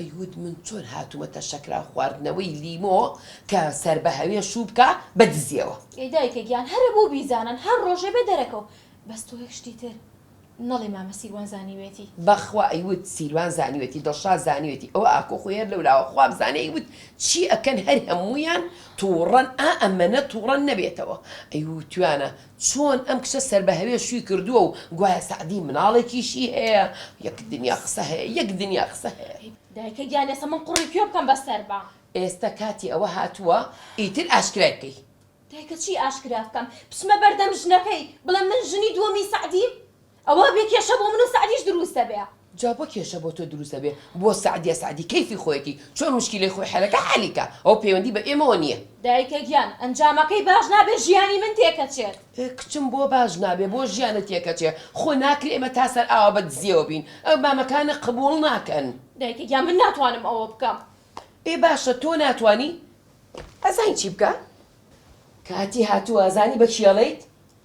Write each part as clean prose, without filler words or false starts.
ئەیود من چۆن هاتوومەتە شەکرا خواردنەوەی لیمۆ کە سەر بە هەوێ شوو بکە بە دزیەوە. دایکە گیان هەرە بۆ بیزانن هەر ڕۆژێ بێ دەرەکەو بەس تۆ یەک شتی تر نەڵێ مامە سیروان زانیوێتی. بەخوا ئەیود سیروان زانیوێتی دڵشاد زانیوێتی ئەوە ئاکۆ خۆیەر لەولاوە خواب زانێ ئەیود چی ئەکەن هەر هەموویان تووڕەن ئەمەنە تووڕەن نەبێتەوە. ئەیود توانە چۆن ئەم کشە سەر بە هەوێ شووی کردووە و گوایە سەعدی مناڵێکیشی هەیە یەک دنیا قسە هەیە یەک دنیا قسە هەیە. دایکە گیان ئێستا من قوڕی کوێ بکەم بەسەر بە. ئێستا کاتی ئەوە هاتووە ئیتر ئاشکرای بکەی. دایکە چی ئاشکرا بکەم بچمە بەردەم ژنەکەی بڵێم من ژنی دووەمی سەعدیم ئەوە بێ کێشە بۆ من و سەعدیش دروستە بێ. جا بۆ کێشە بۆ تۆ دروستە بێ بۆ سەعدیە سەعدی کەیفی خۆیەتی چۆن مشکیلەی خۆی حەلەکە حەلیکە ئەو پەیوەندی بە ئێمەوە نییە. دایکە گیان ئەنجامەکەی باش نابێ ژیانی من تێکەچێت. کچم بۆ باش نابێ بۆ ژیانە تێکەچێ خۆ ناکرێ ئێمە تا سەر ئاوا بە دزیەوە بین ئەو مامەکانە قبوڵ ناکەن. دایکە گیان من ناتوانم ئەوە بکەم. باشە تۆ ناتوانی ئەزانی چی بکە؟ کاتی هاتووە ئەزانی بە کێڵیت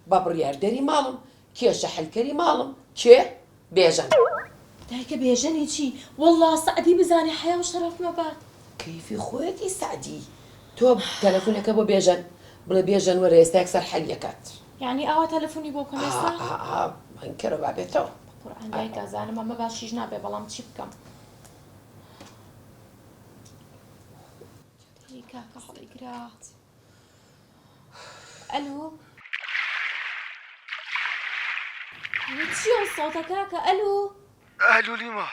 بە بڕیاردەری ماڵم کێشە حەلکەری ماڵم کێ بێژەن. دایکە بێژەنی چی؟ وەڵڵا سەعدی بزانێ حیا و شەرەف مەبات. کەیفی خۆیەتی سەعدی تۆ تەلەفۆنەکە بۆ بێژەن بڵێ بێژەن وەرە ئێستا یەکسەر حەلیەکات. یعنی ئاوا تەلەفۆنی بۆ بکەم ئێستا؟ ئەنکەرە بابێتەوە. قورئان دایکە زانم ئەمە باشیش نابێ بەڵام چی بکەم؟ کاکە هەڵیگرات. ئەلۆ چیە سەوتە کاکە ئەلۆ؟ ئەلۆ لیمە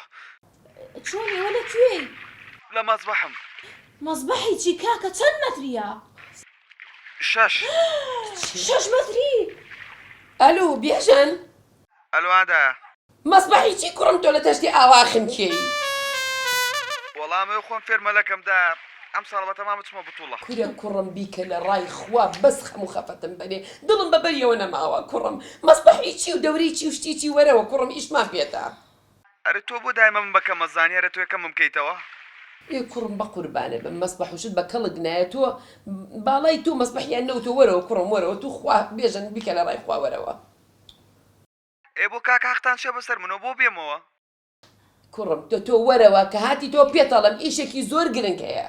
چۆنی ئەوە لەکوێی؟ لە مەزبەحم. مەزبەحی چی کاکە چەند مەتریە؟ 6 مەتری؟ ئەلۆ بێژەن ئەلۆ ئادایە مەزبەحی چی کوڕم تۆ لە تەشتی ئاوا خمکێی؟ وەڵامە خۆم فێرمەلەکەمدا ئەم ساڵ بە تەمام بچمە بتوڵە. کورە کوڕم بیکە لە ڕای خوا بەس خەم و خەفەتم بەنێ دڵم بەبەریەوە نەماوە کوڕم مەزبەحی چی و دەورەی چی و شتی چی وەرەوە کوڕم ئیشمان پێێتە. ئەرە تۆ بۆ دایمە من بەکەم مەزانی ئەرە تۆ یەکەم بکەیتەوە. کوڕم بە قوربانە بم مەسبەح وشت بە کەڵک نایە تۆ باڵای تۆ مەسبەحیان نەوتۆ وەرەوە کوڕم وەرەوە تو خوا بێژن بیکە لە ڕای خوا وەرەوە. بۆ کاکە حەقتان شێ بەسەر منەوە بۆ بێمەوە. کوڕم تۆ وەرەوە کە هاتی تۆ پێتەڵم ئیشێکی زۆر گرنگ هەیە.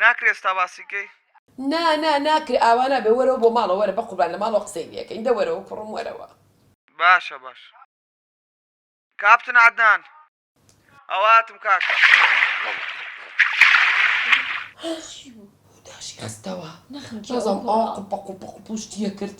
ناکرێ ئێستا باسیکەی؟ ناکرێ ئاوا نابێ وەرەوە بۆ ماڵەوە وەرە بە قوربان لە ماڵەوە قسەی لێکەین دە وەرەوە کوڕم وەرەوە. باشە باش. کاپتن عەدنان ئەواتم کاکە. داشی خستەوە نەخم نازام ئاو قوپە پوشتیە کرد